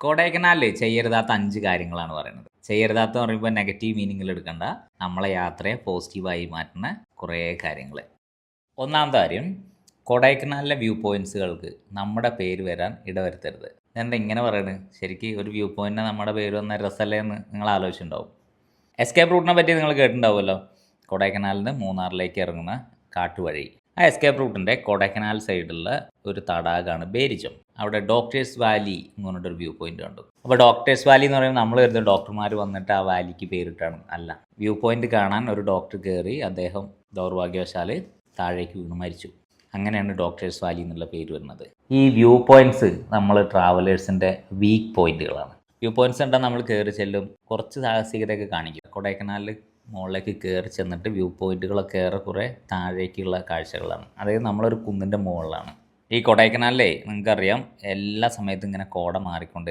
കൊടൈക്കനാലിൽ ചെയ്യരുതാത്ത 5 കാര്യങ്ങളാണ് പറയുന്നത്. ചെയ്യരുതാത്ത പറയുമ്പോൾ നെഗറ്റീവ് മീനിങ്ങിൽ എടുക്കണ്ട. നമ്മളെ യാത്രയെ പോസിറ്റീവായി മാറ്റുന്ന കുറേ കാര്യങ്ങൾ. ഒന്നാമത്തെ കാര്യം, കൊടൈക്കനാലിലെ വ്യൂ പോയിൻറ്റ്സുകൾക്ക് നമ്മുടെ പേര് വരാൻ ഇടവരുത്തരുത്. ഇതെന്താ ഇങ്ങനെ പറയുന്നത്? ശരിക്കും ഒരു വ്യൂ പോയിൻറ്റിന് നമ്മുടെ പേര് വന്ന രസമല്ലേ എന്ന് നിങ്ങൾ ആലോചിച്ചിട്ടുണ്ടാവും. എസ്കേപ്പ് റൂട്ടിനെ പറ്റി നിങ്ങൾ കേട്ടിട്ടുണ്ടാവുമല്ലോ. കൊടൈക്കനാലിൽ നിന്ന് മൂന്നാറിലേക്ക് ഇറങ്ങുന്ന കാട്ടുവഴി. ആ എസ്കേപ്പ് റൂട്ടിൻ്റെ കൊടൈക്കനാൽ സൈഡിലുള്ള ഒരു തടാകമാണ് ബേരിജം. അവിടെ ഡോക്ടേഴ്സ് വാലി എന്ന് പറഞ്ഞിട്ടൊരു വ്യൂ പോയിൻ്റ് കണ്ടു. അപ്പോൾ ഡോക്ടേഴ്സ് വാലി എന്ന് പറയുമ്പോൾ നമ്മൾ കരുതുന്നത് ഡോക്ടർമാർ വന്നിട്ട് ആ വാലിക്ക് പേരിട്ടാണ്. അല്ല, വ്യൂ പോയിൻ്റ് കാണാൻ ഒരു ഡോക്ടർ കയറി അദ്ദേഹം ദൗർഭാഗ്യവശാൽ താഴേക്ക് വീണ് മരിച്ചു. അങ്ങനെയാണ് ഡോക്ടേഴ്സ് വാലി എന്നുള്ള പേര് വരുന്നത്. ഈ വ്യൂ പോയിൻറ്റ്സ് നമ്മൾ ട്രാവലേഴ്സിൻ്റെ വീക്ക് പോയിൻറ്റുകളാണ്. വ്യൂ പോയിൻറ്റ്സ് കണ്ടാൽ നമ്മൾ കയറി ചെല്ലും, കുറച്ച് സാഹസികതയൊക്കെ കാണിക്കും. കൊടൈക്കനാലിൽ മുകളിലേക്ക് കയറി ചെന്നിട്ട് വ്യൂ പോയിൻറ്റുകളൊക്കെ ഏറെക്കുറെ താഴേക്കുള്ള കാഴ്ചകളാണ്. അതായത് നമ്മളൊരു കുന്നിൻ്റെ മുകളിലാണ്. ഈ കൊടൈക്കനാലിലെ നിങ്ങൾക്കറിയാം എല്ലാ സമയത്തും ഇങ്ങനെ കോട മാറിക്കൊണ്ട്